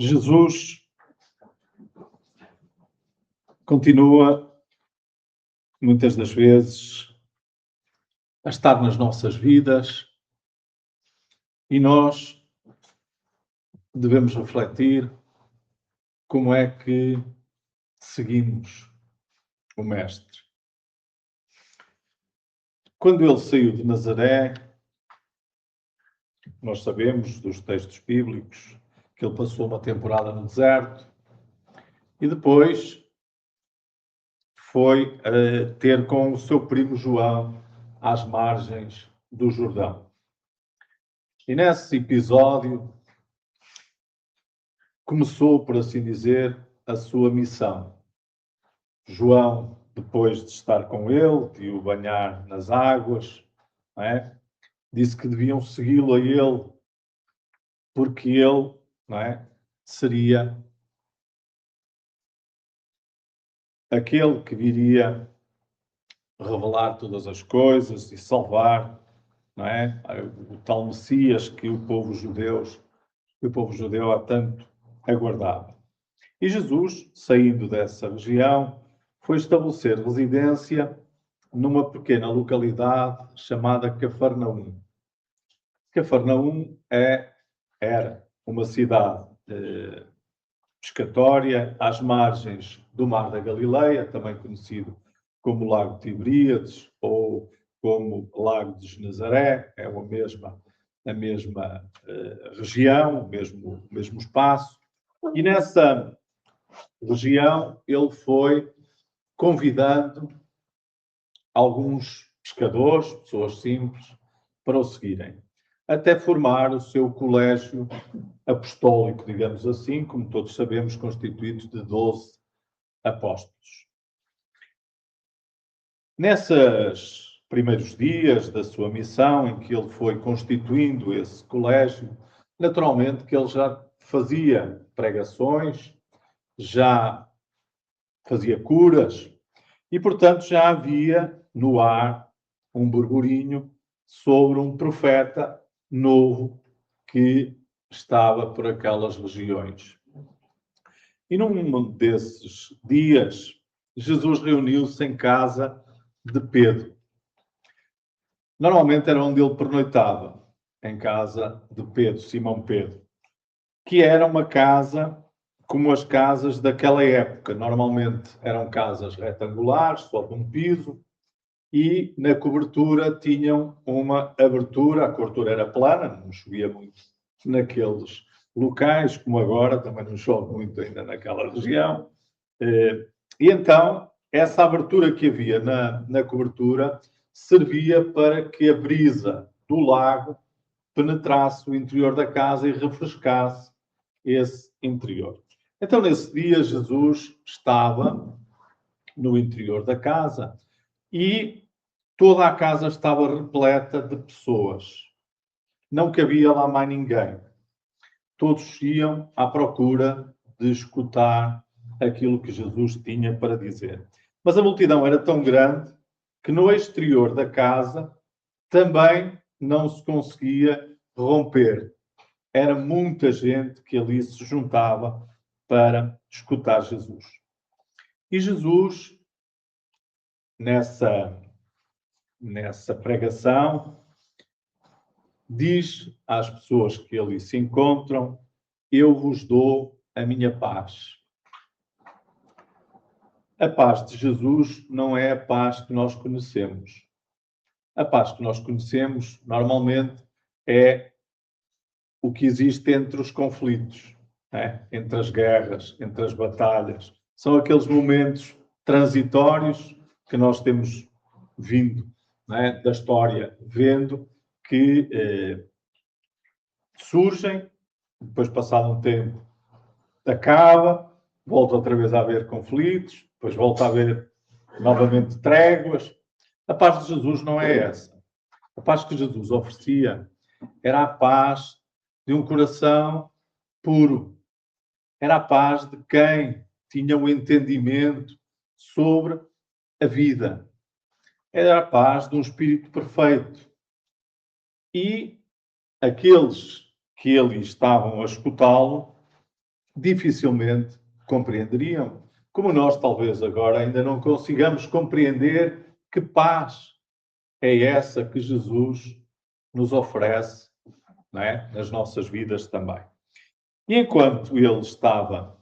Jesus continua, muitas das vezes, a estar nas nossas vidas e nós devemos refletir como é que seguimos o Mestre. Quando ele saiu de Nazaré, nós sabemos dos textos bíblicos que ele passou uma temporada no deserto e depois foi ter com o seu primo João às margens do Jordão. E nesse episódio começou, por assim dizer, a sua missão. João, depois de estar com ele, de o banhar nas águas, não é? Disse que deviam segui-lo a ele, porque ele, não é, seria aquele que viria revelar todas as coisas e salvar, não é? O tal Messias que o povo judeu há tanto aguardava. E Jesus, saindo dessa região, foi estabelecer residência numa pequena localidade chamada Cafarnaum. Cafarnaum era uma cidade pescatória às margens do Mar da Galileia, também conhecido como Lago de Tiberíades ou como Lago de Genezaré, é a mesma região, o mesmo espaço. E nessa região ele foi convidando alguns pescadores, pessoas simples, para o seguirem, até formar o seu colégio apostólico, digamos assim, como todos sabemos, constituído de 12 apóstolos. Nesses primeiros dias da sua missão, em que ele foi constituindo esse colégio, naturalmente que ele já fazia pregações, já fazia curas, e, portanto, já havia no ar um burburinho sobre um profeta novo que estava por aquelas regiões. E num desses dias, Jesus reuniu-se em casa de Pedro. Normalmente era onde ele pernoitava, em casa de Pedro, Simão Pedro, que era uma casa como as casas daquela época. Normalmente eram casas retangulares, só de um piso, e na cobertura tinham uma abertura, a cobertura era plana, não chovia muito naqueles locais, como agora, também não chove muito ainda naquela região. E então, essa abertura que havia na cobertura servia para que a brisa do lago penetrasse o interior da casa e refrescasse esse interior. Então, nesse dia, Jesus estava no interior da casa e toda a casa estava repleta de pessoas. Não cabia lá mais ninguém. Todos iam à procura de escutar aquilo que Jesus tinha para dizer. Mas a multidão era tão grande que no exterior da casa também não se conseguia romper. Era muita gente que ali se juntava para escutar Jesus. E Jesus, nessa pregação, diz às pessoas que ali se encontram: eu vos dou a minha paz. A paz de Jesus não é a paz que nós conhecemos. A paz que nós conhecemos, normalmente, é o que existe entre os conflitos, né? Entre as guerras, entre as batalhas. São aqueles momentos transitórios que nós temos vindo, né, da história, vendo que surgem, depois passado um tempo acaba, volta outra vez a haver conflitos, depois volta a haver novamente tréguas. A paz de Jesus não é essa. A paz que Jesus oferecia era a paz de um coração puro. Era a paz de quem tinha o entendimento sobre a vida. Era a paz de um espírito perfeito. E aqueles que ali estavam a escutá-lo dificilmente compreenderiam, como nós talvez agora ainda não consigamos compreender que paz é essa que Jesus nos oferece, não é? Nas nossas vidas também. E enquanto ele estava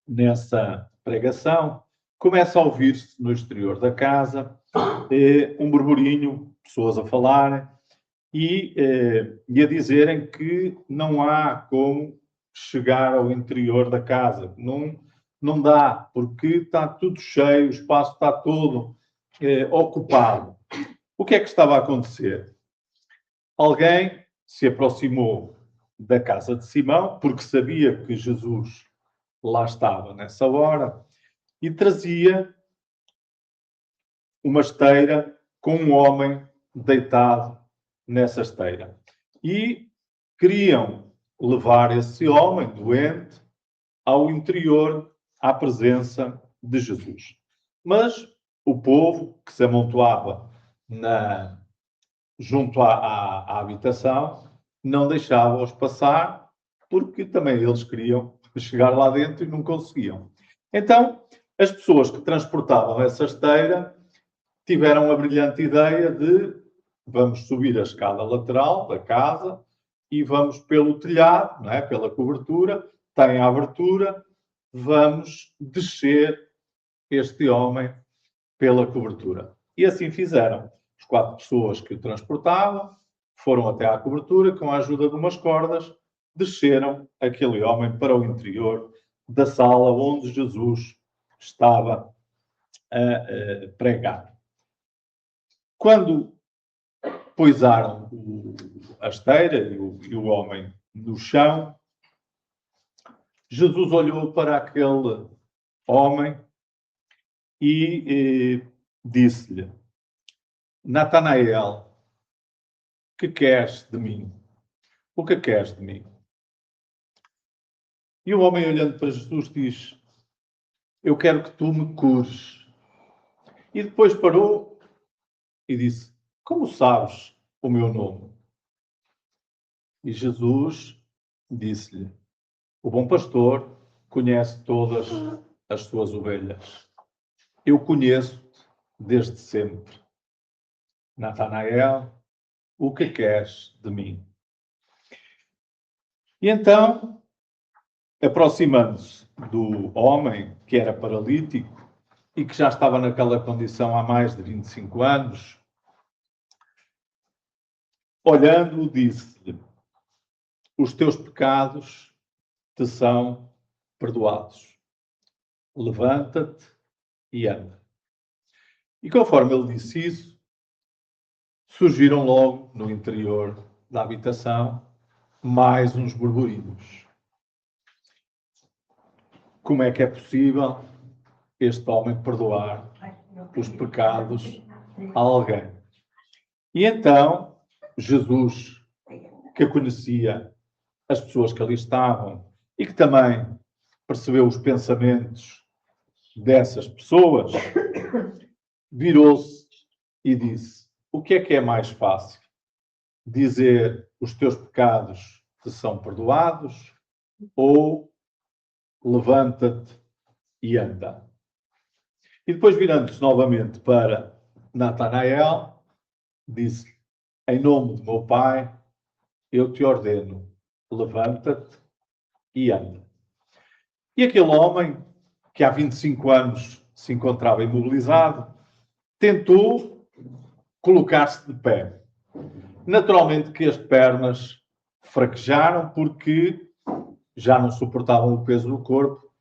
nessa pregação, começa a ouvir-se no exterior da casa um burburinho, pessoas a falarem e a dizerem que não há como chegar ao interior da casa. Não dá, porque está tudo cheio, o espaço está todo ocupado. O que é que estava a acontecer? Alguém se aproximou da casa de Simão, porque sabia que Jesus lá estava nessa hora, e trazia uma esteira com um homem deitado nessa esteira. E queriam levar esse homem doente ao interior, à presença de Jesus. Mas o povo que se amontoava junto à habitação não deixava-os passar, porque também eles queriam chegar lá dentro e não conseguiam. Então, as pessoas que transportavam essa esteira tiveram a brilhante ideia de vamos subir a escada lateral da casa e vamos pelo telhado, não é? Pela cobertura, tem a abertura, vamos descer este homem pela cobertura. E assim fizeram. As 4 pessoas que o transportavam foram até à cobertura, com a ajuda de umas cordas, desceram aquele homem para o interior da sala onde Jesus estava a pregar. Quando pousaram a esteira e o homem no chão, Jesus olhou para aquele homem e disse-lhe: Natanael, que queres de mim? O que queres de mim? E o homem, olhando para Jesus, diz: Eu quero que tu me cures. E depois parou e disse: Como sabes o meu nome? E Jesus disse-lhe: O bom pastor conhece todas as suas ovelhas. Eu conheço-te desde sempre. Natanael, o que queres de mim? E então, aproximando-se do homem que era paralítico e que já estava naquela condição há mais de 25 anos, olhando-o, disse-lhe: Os teus pecados te são perdoados. Levanta-te e anda. E conforme ele disse isso, surgiram logo no interior da habitação mais uns burburinhos. Como é que é possível este homem perdoar os pecados a alguém? E então, Jesus, que conhecia as pessoas que ali estavam e que também percebeu os pensamentos dessas pessoas, virou-se e disse: O que é mais fácil? Dizer os teus pecados te são perdoados ou levanta-te e anda? E depois, virando-se novamente para Natanael, disse: Em nome do meu Pai, eu te ordeno, levanta-te e anda. E aquele homem, que há 25 anos se encontrava imobilizado, tentou colocar-se de pé. Naturalmente que as pernas fraquejaram porque já não suportavam o peso do corpo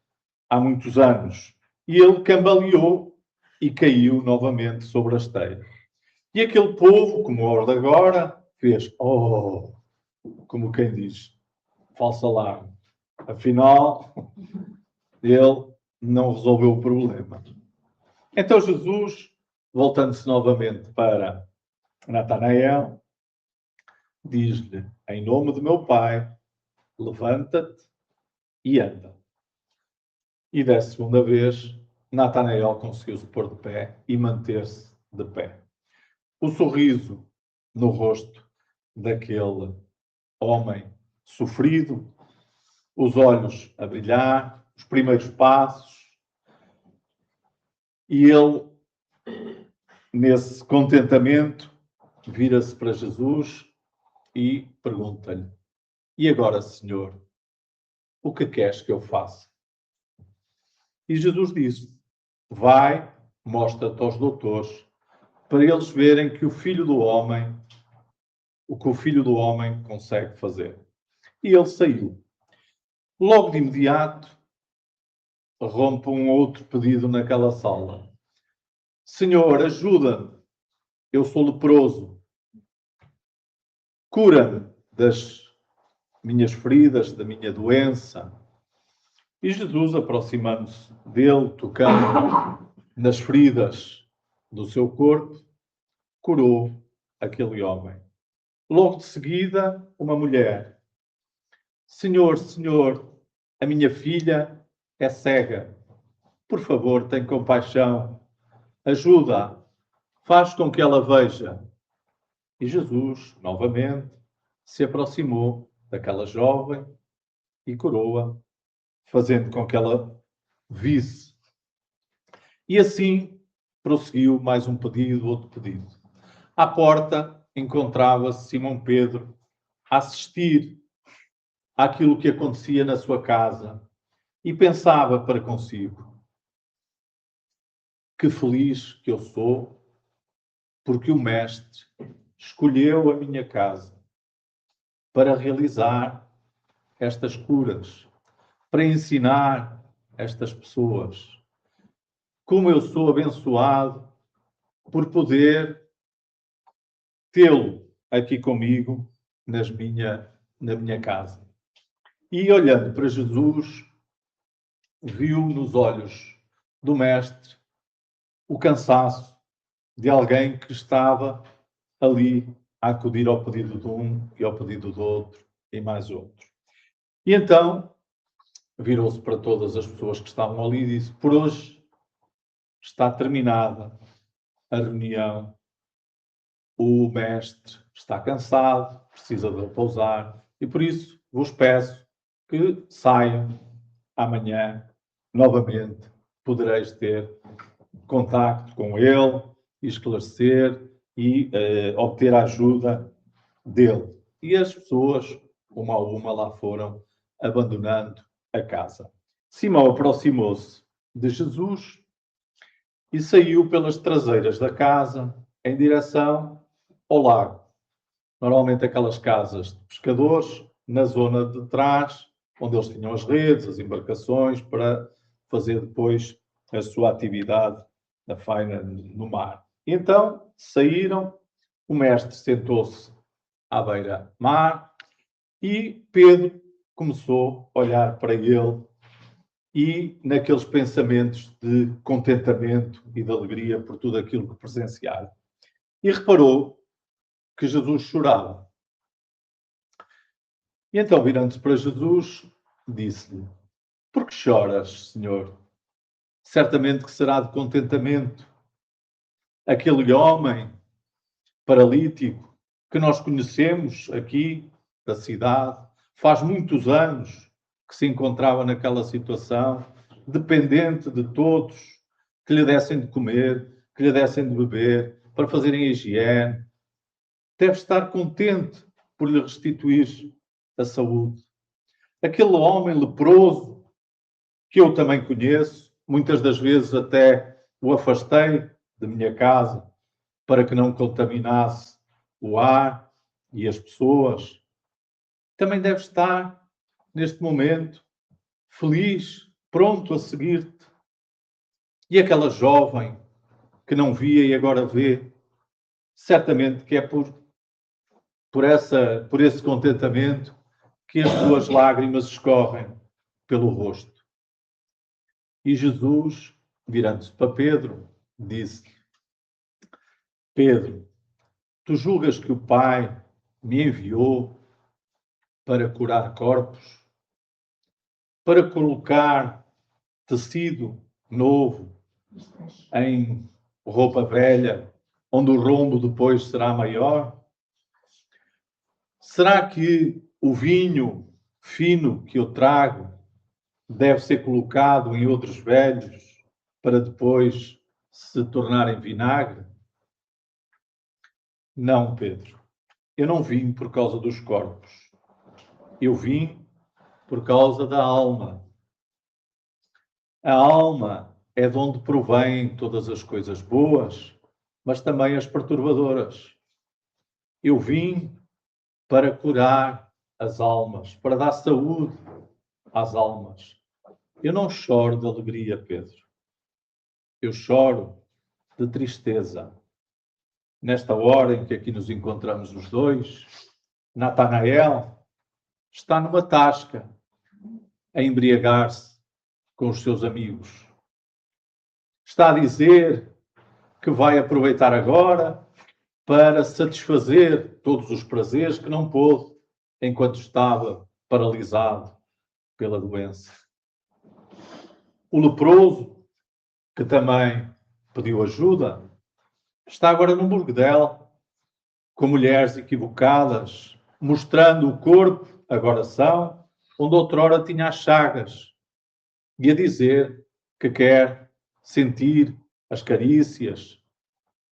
há muitos anos. E ele cambaleou e caiu novamente sobre a esteira. E aquele povo, como a hora de agora, fez, como quem diz, falso alarme. Afinal, ele não resolveu o problema. Então Jesus, voltando-se novamente para Natanael, diz-lhe, em nome do meu Pai, levanta-te e anda. E dessa segunda vez, Natanael conseguiu-se pôr de pé e manter-se de pé. O sorriso no rosto daquele homem sofrido os olhos a brilhar, os primeiros passos, e ele, nesse contentamento, vira-se para Jesus e pergunta-lhe: e agora, Senhor, o que queres que eu faça? E Jesus disse: vai, mostra-te aos doutores, para eles verem que o Filho do Homem, o que o Filho do Homem consegue fazer. E ele saiu. Logo de imediato, rompe um outro pedido naquela sala. Senhor, ajuda-me. Eu sou leproso. Cura-me das minhas feridas, da minha doença. E Jesus, aproximando-se dele, tocando nas feridas do seu corpo, curou aquele homem. Logo de seguida, uma mulher. Senhor, Senhor, a minha filha é cega. Por favor, tem compaixão. Ajuda-a. Faz com que ela veja. E Jesus, novamente, se aproximou daquela jovem e curou-a, fazendo com que ela visse. E assim prosseguiu mais um pedido, outro pedido. À porta encontrava-se Simão Pedro a assistir àquilo que acontecia na sua casa e pensava para consigo: que feliz que eu sou, porque o Mestre escolheu a minha casa para realizar estas curas, para ensinar estas pessoas. Como eu sou abençoado por poder tê-lo aqui comigo na minha casa. E olhando para Jesus, viu nos olhos do Mestre o cansaço de alguém que estava ali a acudir ao pedido de um e ao pedido do outro e mais outro. E então virou-se para todas as pessoas que estavam ali e disse: por hoje está terminada a reunião. O mestre está cansado, precisa de repousar e por isso vos peço que saiam. Amanhã, novamente, podereis ter contacto com ele, esclarecer e obter a ajuda dele. E as pessoas, uma a uma, lá foram abandonando a casa. Simão aproximou-se de Jesus e saiu pelas traseiras da casa em direção ao lago. Normalmente aquelas casas de pescadores, na zona de trás, onde eles tinham as redes, as embarcações, para fazer depois a sua atividade da faina no mar. Então saíram, o mestre sentou-se à beira-mar e Pedro começou a olhar para ele e naqueles pensamentos de contentamento e de alegria por tudo aquilo que presenciaram. E reparou que Jesus chorava. E então, virando-se para Jesus, disse-lhe: por que choras, Senhor? Certamente que será de contentamento aquele homem paralítico que nós conhecemos aqui da cidade, faz muitos anos que se encontrava naquela situação, dependente de todos que lhe dessem de comer, que lhe dessem de beber, para fazerem a higiene. Deve estar contente por lhe restituir a saúde. Aquele homem leproso, que eu também conheço, muitas das vezes até o afastei da minha casa para que não contaminasse o ar e as pessoas, também deve estar, neste momento, feliz, pronto a seguir-te. E aquela jovem que não via e agora vê, certamente que é por esse contentamento que as suas lágrimas escorrem pelo rosto. E Jesus, virando-se para Pedro, disse: Pedro, tu julgas que o Pai me enviou para curar corpos, para colocar tecido novo em roupa velha, onde o rombo depois será maior? Será que o vinho fino que eu trago deve ser colocado em odres velhos para depois se tornar em vinagre? Não, Pedro. Eu não vim por causa dos corpos. Eu vim por causa da alma. A alma é de onde provém todas as coisas boas, mas também as perturbadoras. Eu vim para curar as almas, para dar saúde às almas. Eu não choro de alegria, Pedro. Eu choro de tristeza. Nesta hora em que aqui nos encontramos os dois, Natanael está numa tasca a embriagar-se com os seus amigos. Está a dizer que vai aproveitar agora para satisfazer todos os prazeres que não pôde enquanto estava paralisado pela doença. O leproso, que também pediu ajuda, está agora num bordel com mulheres equivocadas, mostrando o corpo, agora são, onde outrora tinha as chagas, e a dizer que quer sentir as carícias,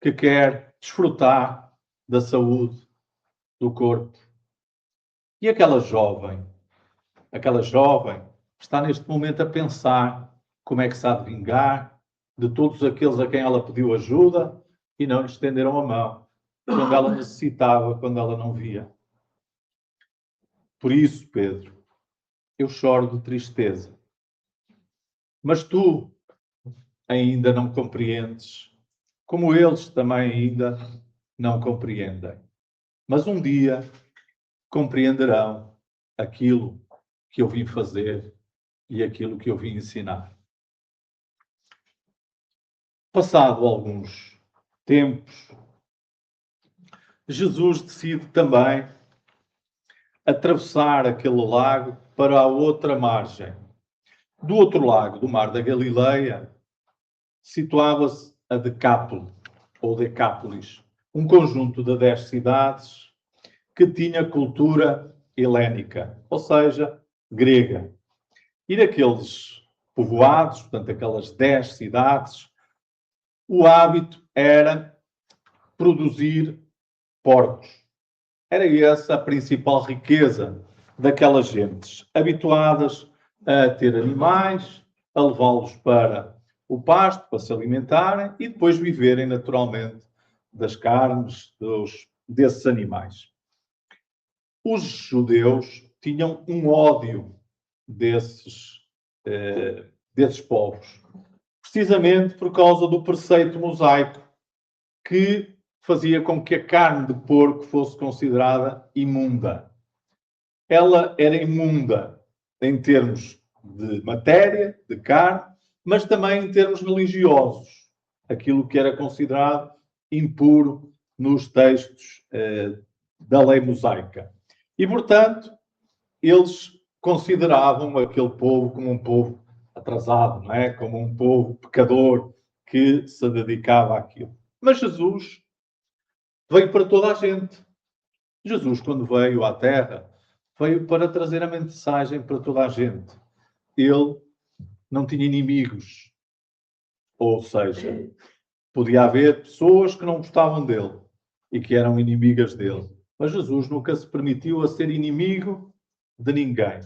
que quer desfrutar da saúde do corpo. E aquela jovem está neste momento a pensar como é que se há de vingar de todos aqueles a quem ela pediu ajuda e não lhe estenderam a mão, quando ela necessitava, quando ela não via. Por isso, Pedro, eu choro de tristeza. Mas tu ainda não compreendes, como eles também ainda não compreendem. Mas um dia compreenderão aquilo que eu vim fazer e aquilo que eu vim ensinar. Passado alguns tempos, Jesus decide também atravessar aquele lago para a outra margem. Do outro lado do Mar da Galileia, situava-se a Decápole, ou Decápolis, um conjunto de 10 cidades que tinha cultura helénica, ou seja, grega. E naqueles povoados, portanto, aquelas 10 cidades, o hábito era produzir porcos. Era essa a principal riqueza daquelas gentes, habituadas a ter animais, a levá-los para o pasto, para se alimentarem e depois viverem naturalmente das carnes desses animais. Os judeus tinham um ódio desses povos, precisamente por causa do preceito mosaico que fazia com que a carne de porco fosse considerada imunda. Ela era imunda em termos de matéria, de carne, mas também em termos religiosos. Aquilo que era considerado impuro nos textos da lei mosaica. E, portanto, eles consideravam aquele povo como um povo atrasado, não é? Como um povo pecador que se dedicava àquilo. Mas Jesus veio para toda a gente. Jesus, quando veio à Terra, veio para trazer a mensagem para toda a gente. Ele não tinha inimigos. Ou seja, podia haver pessoas que não gostavam dele e que eram inimigas dele. Mas Jesus nunca se permitiu a ser inimigo de ninguém.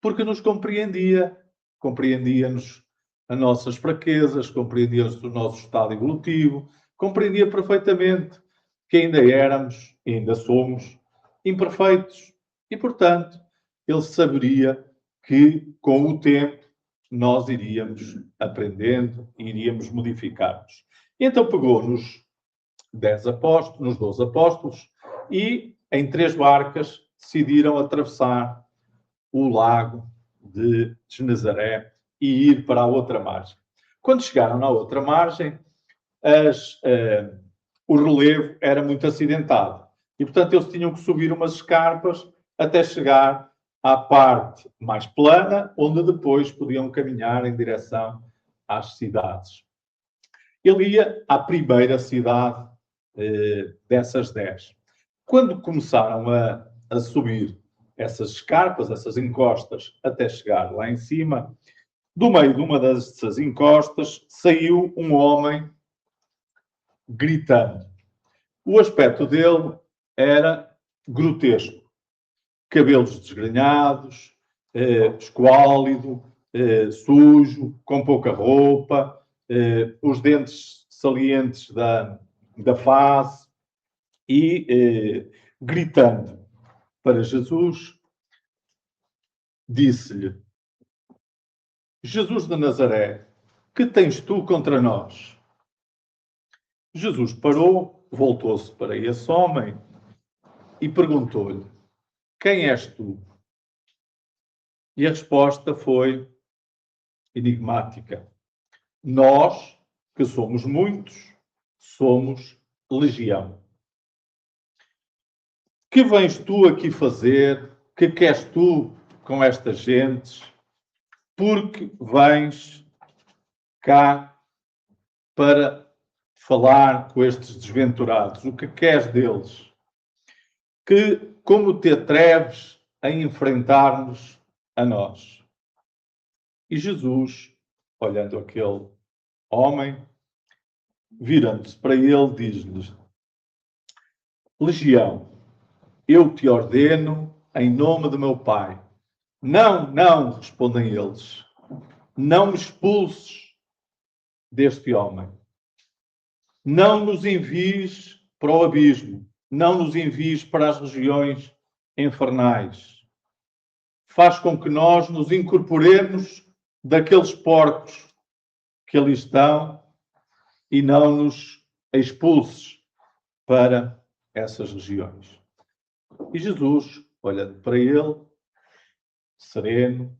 Porque nos compreendia. Compreendia-nos as nossas fraquezas, compreendia-nos o nosso estado evolutivo, compreendia perfeitamente que ainda éramos, ainda somos, imperfeitos. E, portanto, ele saberia que, com o tempo, nós iríamos aprendendo e iríamos modificar-nos. Então pegou nos 10 apóstolos, nos 12 apóstolos, e em 3 barcas decidiram atravessar o lago de Genezaré e ir para a outra margem. Quando chegaram na outra margem, o relevo era muito acidentado. E, portanto, eles tinham que subir umas escarpas até chegar à parte mais plana, onde depois podiam caminhar em direção às cidades. Ele ia à primeira cidade dessas 10. Quando começaram a subir essas escarpas, essas encostas, até chegar lá em cima. Do meio de uma dessas encostas saiu um homem gritando. O aspecto dele era grotesco. Cabelos desgrenhados, esquálido, sujo, com pouca roupa, os dentes salientes da face e gritando para Jesus, disse-lhe: Jesus de Nazaré, que tens tu contra nós? Jesus parou, voltou-se para esse homem e perguntou-lhe: quem és tu? E a resposta foi enigmática. Nós, que somos muitos, somos legião. Que vens tu aqui fazer? Que queres tu com estas gentes? Porque vens cá para falar com estes desventurados. O que queres deles? Como te atreves a enfrentar-nos a nós? E Jesus, olhando aquele homem, virando-se para ele, diz-lhe: Legião, eu te ordeno em nome de meu Pai. Não, não, respondem eles. Não me expulses deste homem. Não nos envies para o abismo. Não nos envies para as regiões infernais. Faz com que nós nos incorporemos daqueles porcos que ali estão e não nos expulses para essas regiões. E Jesus, olhando para ele, sereno,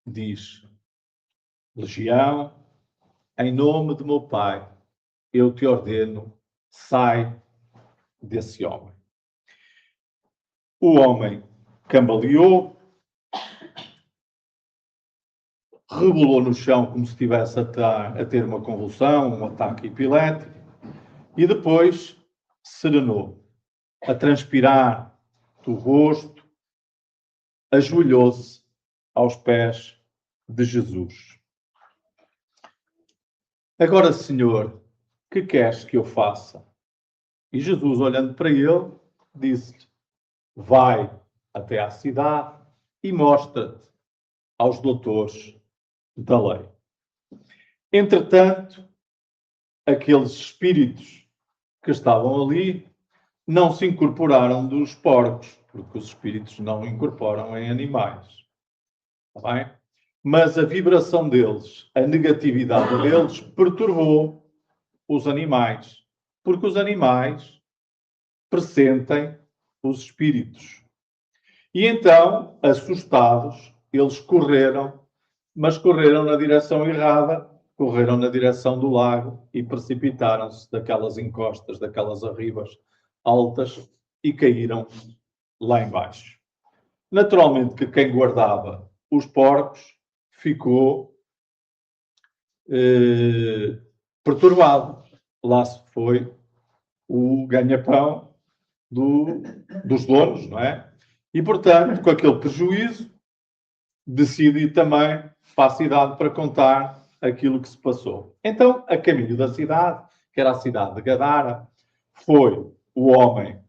diz: Legião, em nome de meu Pai, eu te ordeno, sai desse homem. O homem cambaleou, rebolou no chão como se estivesse a ter uma convulsão, um ataque epilético, e depois serenou, a transpirar do rosto, ajoelhou-se aos pés de Jesus. Agora, Senhor, que queres que eu faça? E Jesus, olhando para ele, disse-lhe: vai até à cidade e mostra-te aos doutores da lei. Entretanto, aqueles espíritos que estavam ali não se incorporaram dos porcos, porque os espíritos não incorporam em animais. Está bem? Mas a vibração deles, a negatividade deles, perturbou os animais, porque os animais pressentem os espíritos. E então, assustados, eles correram, mas correram na direção errada, correram na direção do lago e precipitaram-se daquelas encostas, daquelas arribas altas e caíram lá embaixo. Naturalmente que quem guardava os porcos ficou perturbado. Lá se foi o ganha-pão dos donos, não é? E, portanto, com aquele prejuízo, decide ir também para a cidade para contar aquilo que se passou. Então, a caminho da cidade, que era a cidade de Gadara, foi o homem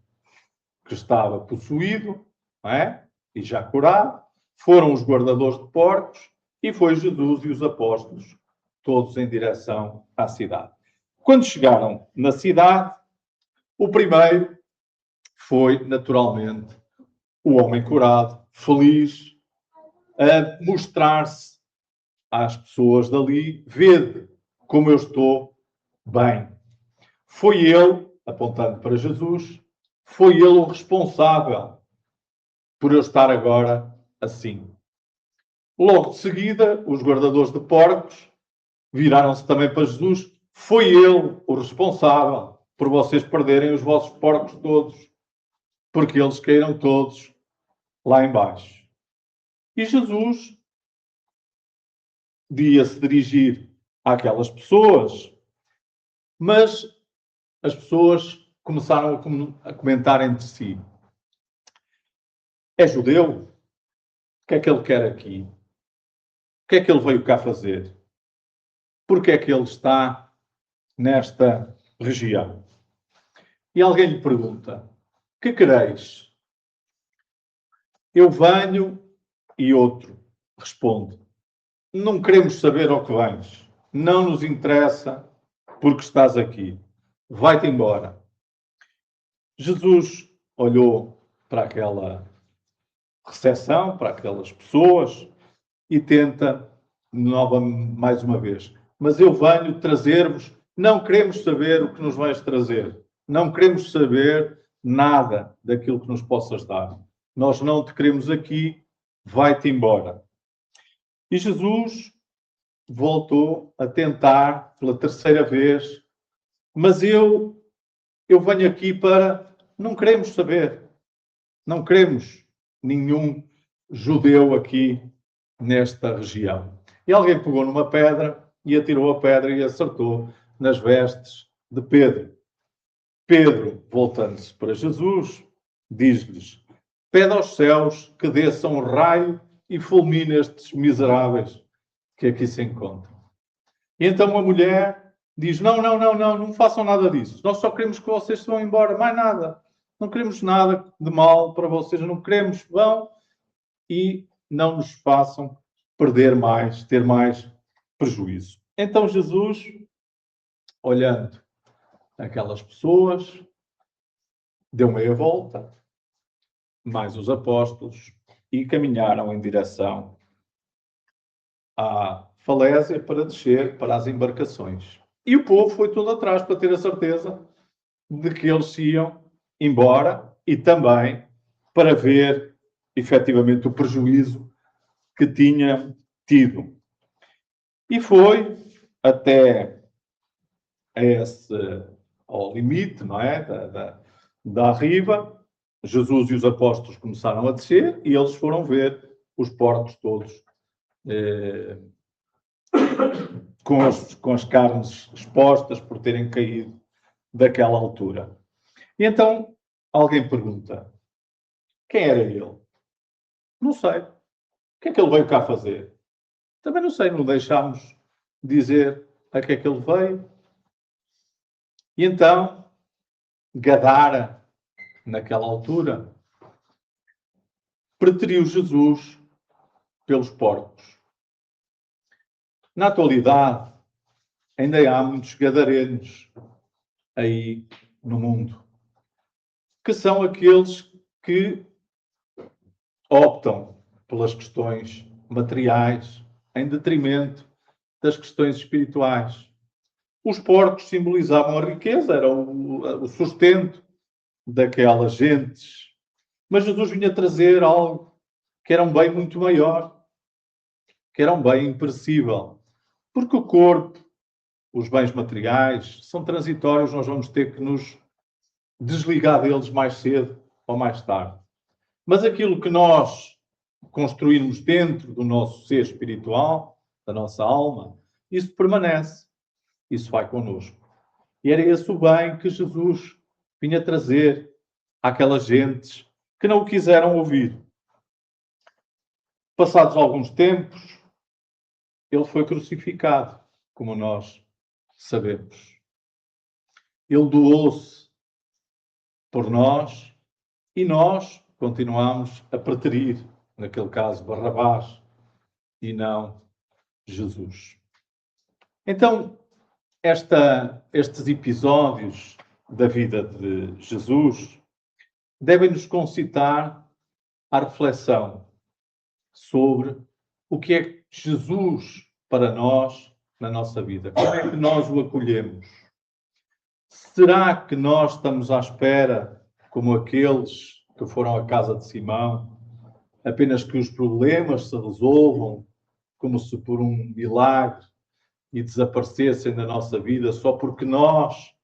que estava possuído, não é? E já curado, foram os guardadores de porcos e foi Jesus e os apóstolos, todos em direção à cidade. Quando chegaram na cidade, o primeiro foi, naturalmente, o homem curado, feliz, a mostrar-se às pessoas dali: vede como eu estou bem. Foi ele, apontando para Jesus, foi ele o responsável por eu estar agora assim. Logo de seguida, os guardadores de porcos viraram-se também para Jesus. Foi ele o responsável por vocês perderem os vossos porcos todos, porque eles caíram todos lá embaixo. E Jesus ia-se dirigir àquelas pessoas, mas as pessoas começaram a comentar entre si: É judeu? O que é que ele quer aqui? O que é que ele veio cá fazer? Por que é que ele está nesta região? E alguém lhe pergunta: que quereis? Eu venho, e outro responde: não queremos saber ao que vens. Não nos interessa porque estás aqui. Vai-te embora. Jesus olhou para aquela recepção, para aquelas pessoas e tenta mais uma vez. Mas eu venho trazer-vos, não queremos saber o que nos vais trazer. Não queremos saber nada daquilo que nos possas dar. Nós não te queremos aqui, vai-te embora. E Jesus voltou a tentar pela terceira vez, mas eu venho aqui para... Não queremos saber. Não queremos nenhum judeu aqui nesta região. E alguém pegou numa pedra e atirou a pedra e acertou nas vestes de Pedro. Pedro, voltando-se para Jesus, diz-lhes: pede aos céus que desçam um raio e fulmine estes miseráveis que aqui se encontram. E então a mulher diz: não façam nada disso. Nós só queremos que vocês se vão embora, mais nada. Não queremos nada de mal para vocês, não queremos, vão e não nos façam perder mais, ter mais prejuízo. Então Jesus, olhando aquelas pessoas, deu meia volta, mais os apóstolos, e caminharam em direção à falésia para descer para as embarcações. E o povo foi todo atrás para ter a certeza de que eles iam embora e também para ver efetivamente o prejuízo que tinha tido. E foi até ao limite, não é? Da riba. Jesus e os apóstolos começaram a descer e eles foram ver os porcos todos com as carnes expostas por terem caído daquela altura. E então alguém pergunta: quem era ele? Não sei. O que é que ele veio cá fazer? Também não sei, não deixámos dizer a que é que ele veio. E então, Gadara, naquela altura, preteriu Jesus pelos porcos. Na atualidade, ainda há muitos gadarenos aí no mundo, que são aqueles que optam pelas questões materiais em detrimento das questões espirituais. Os porcos simbolizavam a riqueza, era o sustento daquelas gentes. Mas Jesus vinha trazer algo que era um bem muito maior, que era um bem imperecível. Porque o corpo, os bens materiais, são transitórios, nós vamos ter que nos desligar deles mais cedo ou mais tarde. Mas aquilo que nós construímos dentro do nosso ser espiritual, da nossa alma, isso permanece. Isso vai connosco. E era esse o bem que Jesus vinha trazer àquelas gentes que não o quiseram ouvir. Passados alguns tempos, ele foi crucificado, como nós sabemos. Ele doou-se por nós e nós continuamos a preterir, naquele caso, Barrabás e não Jesus. Então, estes episódios da vida de Jesus devem nos concitar à reflexão sobre o que é Jesus para nós na nossa vida. Como é que nós o acolhemos? Será que nós estamos à espera, como aqueles que foram à casa de Simão, apenas que os problemas se resolvam como se por um milagre e desaparecessem da nossa vida só porque nós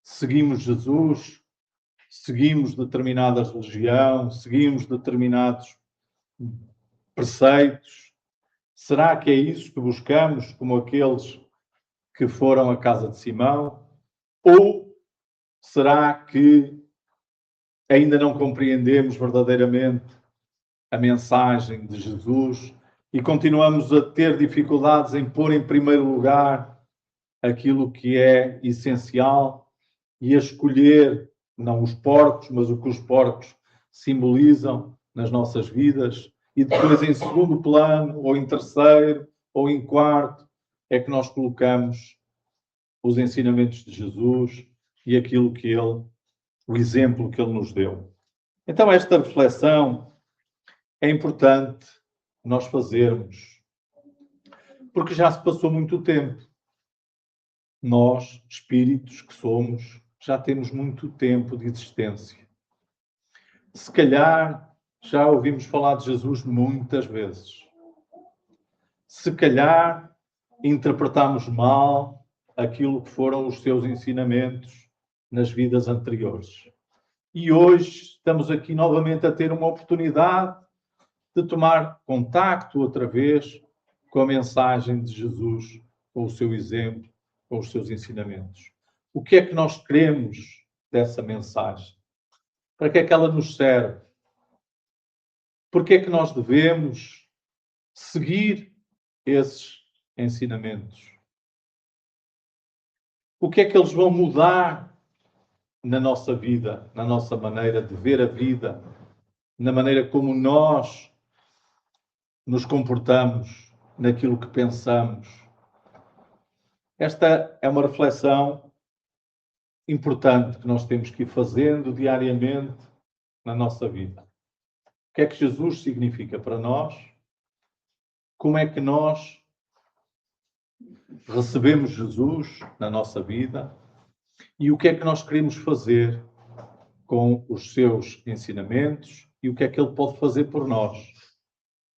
seguimos Jesus, seguimos determinada religião, seguimos determinados preceitos? Será que é isso que buscamos, como aqueles que foram à casa de Simão? Ou será que ainda não compreendemos verdadeiramente a mensagem de Jesus e continuamos a ter dificuldades em pôr em primeiro lugar aquilo que é essencial e a escolher, não os porcos, mas o que os porcos simbolizam nas nossas vidas, e depois em segundo plano, ou em terceiro, ou em quarto, é que nós colocamos os ensinamentos de Jesus e aquilo que ele, o exemplo que ele nos deu. Então esta reflexão é importante nós fazermos, porque já se passou muito tempo. Nós, espíritos que somos, já temos muito tempo de existência. Se calhar já ouvimos falar de Jesus muitas vezes. Se calhar interpretamos mal aquilo que foram os seus ensinamentos nas vidas anteriores. E hoje estamos aqui novamente a ter uma oportunidade de tomar contacto outra vez com a mensagem de Jesus, com o seu exemplo, com os seus ensinamentos. O que é que nós queremos dessa mensagem? Para que é que ela nos serve? Por que é que nós devemos seguir esses ensinamentos? O que é que eles vão mudar na nossa vida, na nossa maneira de ver a vida, na maneira como nós nos comportamos, naquilo que pensamos? Esta é uma reflexão importante que nós temos que ir fazendo diariamente na nossa vida. O que é que Jesus significa para nós? Como é que nós recebemos Jesus na nossa vida? E o que é que nós queremos fazer com os seus ensinamentos? E o que é que ele pode fazer por nós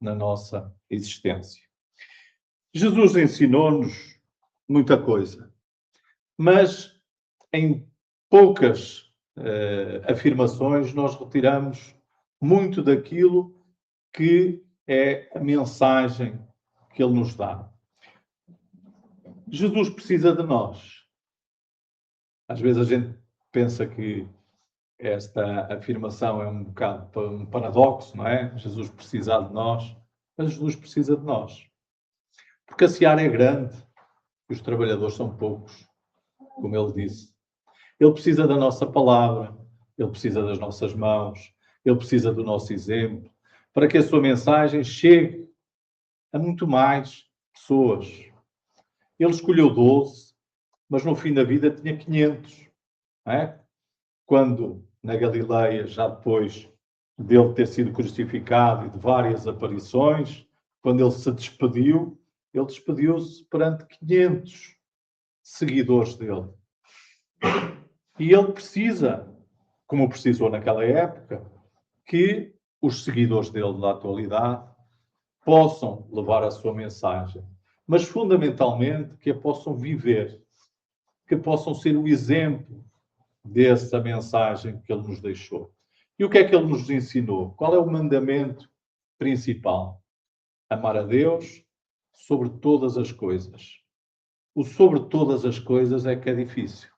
na nossa existência? Jesus ensinou-nos muita coisa, mas em poucas afirmações nós retiramos muito daquilo que é a mensagem que ele nos dá. Jesus precisa de nós. Às vezes a gente pensa que esta afirmação é um bocado um paradoxo, não é? Jesus precisa de nós, mas Jesus precisa de nós. Porque a seara é grande e os trabalhadores são poucos, como ele disse. Ele precisa da nossa palavra, ele precisa das nossas mãos, ele precisa do nosso exemplo, para que a sua mensagem chegue a muito mais pessoas. Ele escolheu 12, mas no fim da vida tinha 500. Não é? Quando, na Galileia, já depois dele ter sido crucificado e de várias aparições, quando ele se despediu, ele despediu-se perante 500 seguidores dele. E ele precisa, como precisou naquela época, que os seguidores dele da atualidade possam levar a sua mensagem, mas fundamentalmente que a possam viver, que possam ser o exemplo dessa mensagem que ele nos deixou. E o que é que ele nos ensinou? Qual é o mandamento principal? Amar a Deus sobre todas as coisas. O sobre todas as coisas é que é difícil.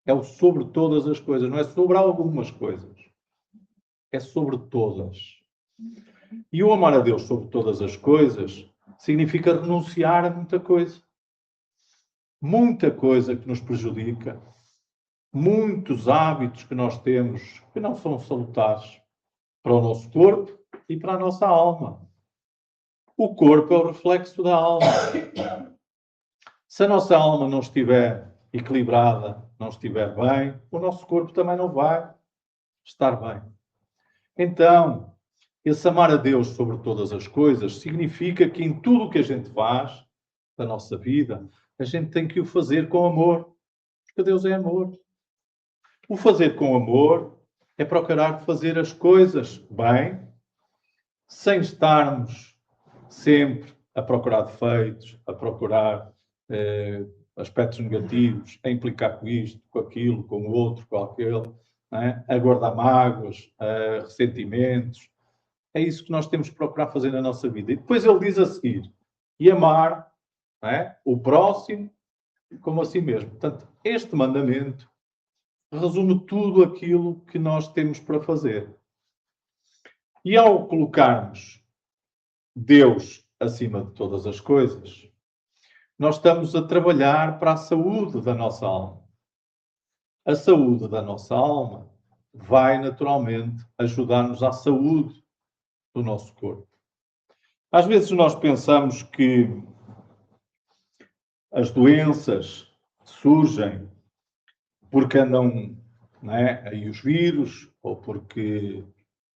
É o sobre todas as coisas, não é sobre algumas coisas. É sobre todas. E o amar a Deus sobre todas as coisas significa renunciar a muita coisa. Muita coisa que nos prejudica. Muitos hábitos que nós temos que não são salutares para o nosso corpo e para a nossa alma. O corpo é o reflexo da alma. Se a nossa alma não estiver equilibrada, não estiver bem, o nosso corpo também não vai estar bem. Então, esse amar a Deus sobre todas as coisas significa que em tudo o que a gente faz da nossa vida, a gente tem que o fazer com amor, porque Deus é amor. O fazer com amor é procurar fazer as coisas bem, sem estarmos sempre a procurar defeitos, a procurar aspectos negativos, a implicar com isto, com aquilo, com o outro, com aquele, não é? A guardar mágoas, ressentimentos. É isso que nós temos que procurar fazer na nossa vida. E depois ele diz a seguir, e amar, não é? O próximo como a si mesmo. Portanto, este mandamento resume tudo aquilo que nós temos para fazer. E ao colocarmos Deus acima de todas as coisas, nós estamos a trabalhar para a saúde da nossa alma. A saúde da nossa alma vai naturalmente ajudar-nos à saúde do nosso corpo. Às vezes nós pensamos que as doenças surgem porque andam, não é, aí os vírus, ou porque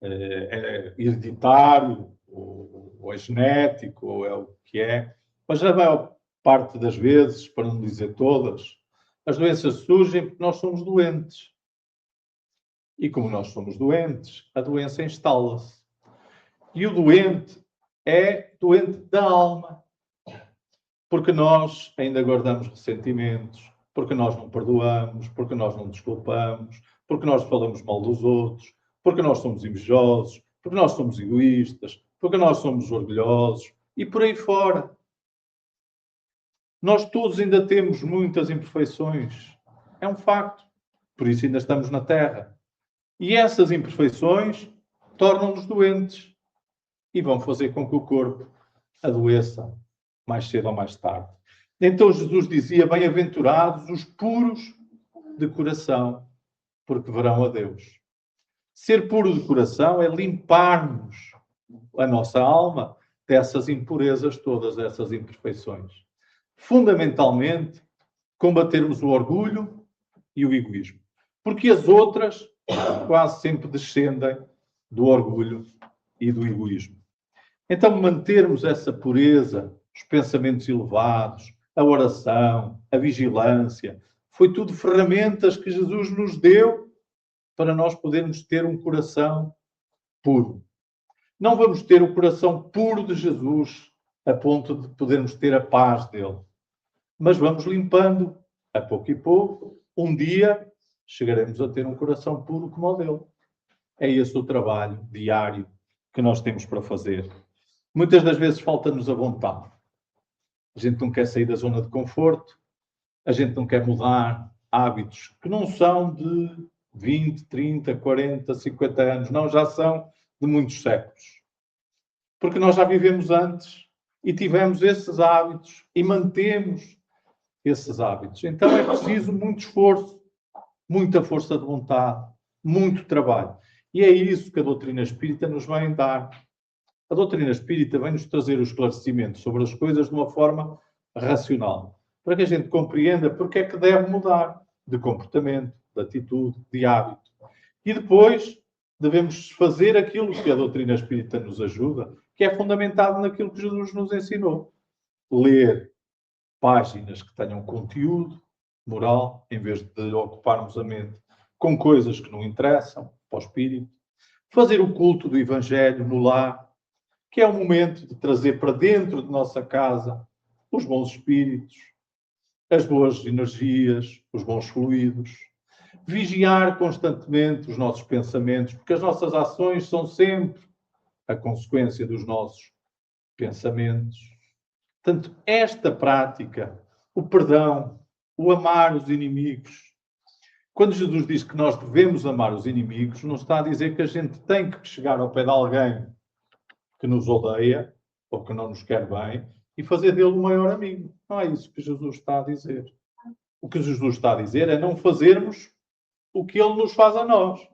é hereditário, ou é genético, ou é o que é. Mas a maior parte das vezes, para não dizer todas, as doenças surgem porque nós somos doentes. E como nós somos doentes, a doença instala-se. E o doente é doente da alma. Porque nós ainda guardamos ressentimentos, porque nós não perdoamos, porque nós não desculpamos, porque nós falamos mal dos outros, porque nós somos invejosos, porque nós somos egoístas, porque nós somos orgulhosos e por aí fora. Nós todos ainda temos muitas imperfeições. É um facto. Por isso ainda estamos na Terra. E essas imperfeições tornam-nos doentes e vão fazer com que o corpo adoeça mais cedo ou mais tarde. Então Jesus dizia: bem-aventurados os puros de coração, porque verão a Deus. Ser puro de coração é limparmos a nossa alma dessas impurezas todas, dessas imperfeições. Fundamentalmente, combatermos o orgulho e o egoísmo. Porque as outras quase sempre descendem do orgulho e do egoísmo. Então, mantermos essa pureza, os pensamentos elevados, a oração, a vigilância, foi tudo ferramentas que Jesus nos deu para nós podermos ter um coração puro. Não vamos ter o coração puro de Jesus a ponto de podermos ter a paz dele. Mas vamos limpando, a pouco e pouco. Um dia chegaremos a ter um coração puro como o dele. É esse o trabalho diário que nós temos para fazer. Muitas das vezes falta-nos a vontade. A gente não quer sair da zona de conforto, a gente não quer mudar hábitos que não são de 20, 30, 40, 50 anos, não, já são de muitos séculos. Porque nós já vivemos antes e tivemos esses hábitos e mantemos esses hábitos. Então é preciso muito esforço, muita força de vontade, muito trabalho. E é isso que a doutrina espírita nos vai dar. A doutrina espírita vem-nos trazer o esclarecimento sobre as coisas de uma forma racional, para que a gente compreenda porque é que deve mudar de comportamento, de atitude, de hábito. E depois devemos fazer aquilo que a doutrina espírita nos ajuda, que é fundamentado naquilo que Jesus nos ensinou. Ler páginas que tenham conteúdo moral, em vez de ocuparmos a mente com coisas que não interessam para o espírito. Fazer o culto do Evangelho no lar, que é o momento de trazer para dentro de nossa casa os bons espíritos, as boas energias, os bons fluidos. Vigiar constantemente os nossos pensamentos, porque as nossas ações são sempre a consequência dos nossos pensamentos. Portanto, esta prática, o perdão, o amar os inimigos. Quando Jesus diz que nós devemos amar os inimigos, não está a dizer que a gente tem que chegar ao pé de alguém que nos odeia ou que não nos quer bem e fazer dele o maior amigo. Não é isso que Jesus está a dizer. O que Jesus está a dizer é não fazermos o que ele nos faz a nós.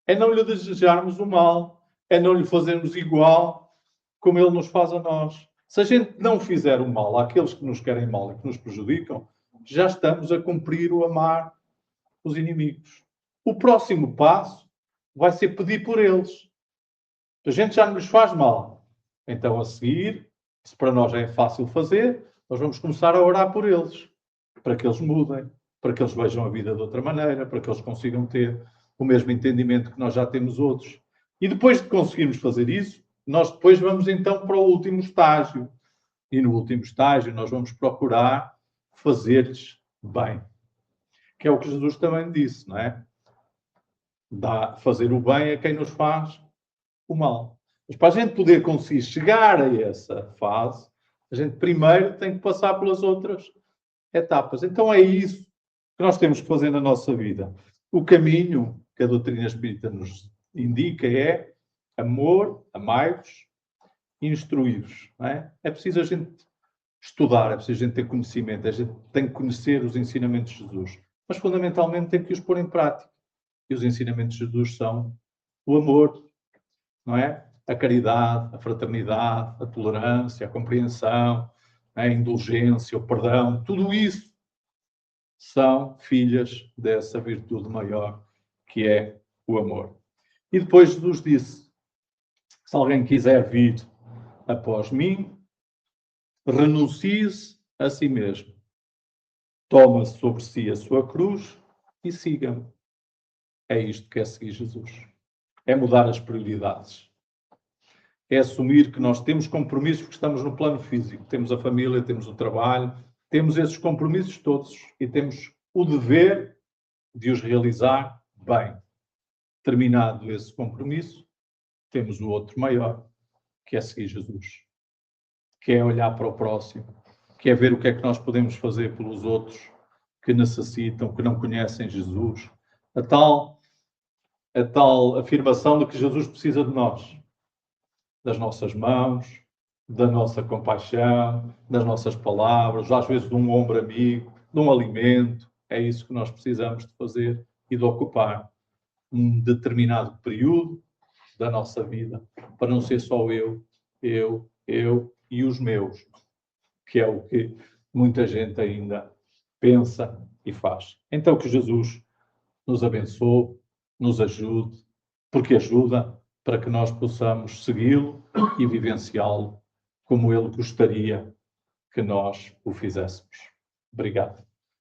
É não lhe desejarmos o mal, é não lhe fazermos igual como ele nos faz a nós. Se a gente não fizer o mal àqueles que nos querem mal e que nos prejudicam, já estamos a cumprir o amar os inimigos. O próximo passo vai ser pedir por eles. A gente já nos faz mal. Então, a seguir, se para nós é fácil fazer, nós vamos começar a orar por eles, para que eles mudem, para que eles vejam a vida de outra maneira, para que eles consigam ter o mesmo entendimento que nós já temos outros. E depois de conseguirmos fazer isso, nós depois vamos então para o último estágio. E no último estágio nós vamos procurar fazer-lhes bem. Que é o que Jesus também disse, não é? Fazer o bem a quem nos faz o mal. Mas para a gente poder conseguir chegar a essa fase, a gente primeiro tem que passar pelas outras etapas. Então é isso que nós temos que fazer na nossa vida. O caminho que a doutrina espírita nos indica é Amor, amai-vos, instruí-vos. Não é? É preciso a gente estudar, é preciso a gente ter conhecimento, a gente tem que conhecer os ensinamentos de Jesus. Mas, fundamentalmente, tem que os pôr em prática. E os ensinamentos de Jesus são o amor, não é? A caridade, a fraternidade, a tolerância, a compreensão, a indulgência, o perdão, tudo isso são filhas dessa virtude maior que é o amor. E depois Jesus disse: se alguém quiser vir após mim, renuncie-se a si mesmo, toma sobre si a sua cruz e siga-me. É isto que é seguir Jesus. É mudar as prioridades. É assumir que nós temos compromissos que estamos no plano físico. Temos a família, temos o trabalho, temos esses compromissos todos e temos o dever de os realizar bem. Terminado esse compromisso, temos o outro maior, que é seguir Jesus. Que é olhar para o próximo, que é ver o que é que nós podemos fazer pelos outros que necessitam, que não conhecem Jesus. A tal afirmação de que Jesus precisa de nós, das nossas mãos, da nossa compaixão, das nossas palavras, às vezes de um ombro amigo, de um alimento. É isso que nós precisamos de fazer e de ocupar um determinado período da nossa vida, para não ser só eu e os meus, que é o que muita gente ainda pensa e faz. Então que Jesus nos abençoe, nos ajude, porque ajuda para que nós possamos segui-lo e vivenciá-lo como ele gostaria que nós o fizéssemos. Obrigado.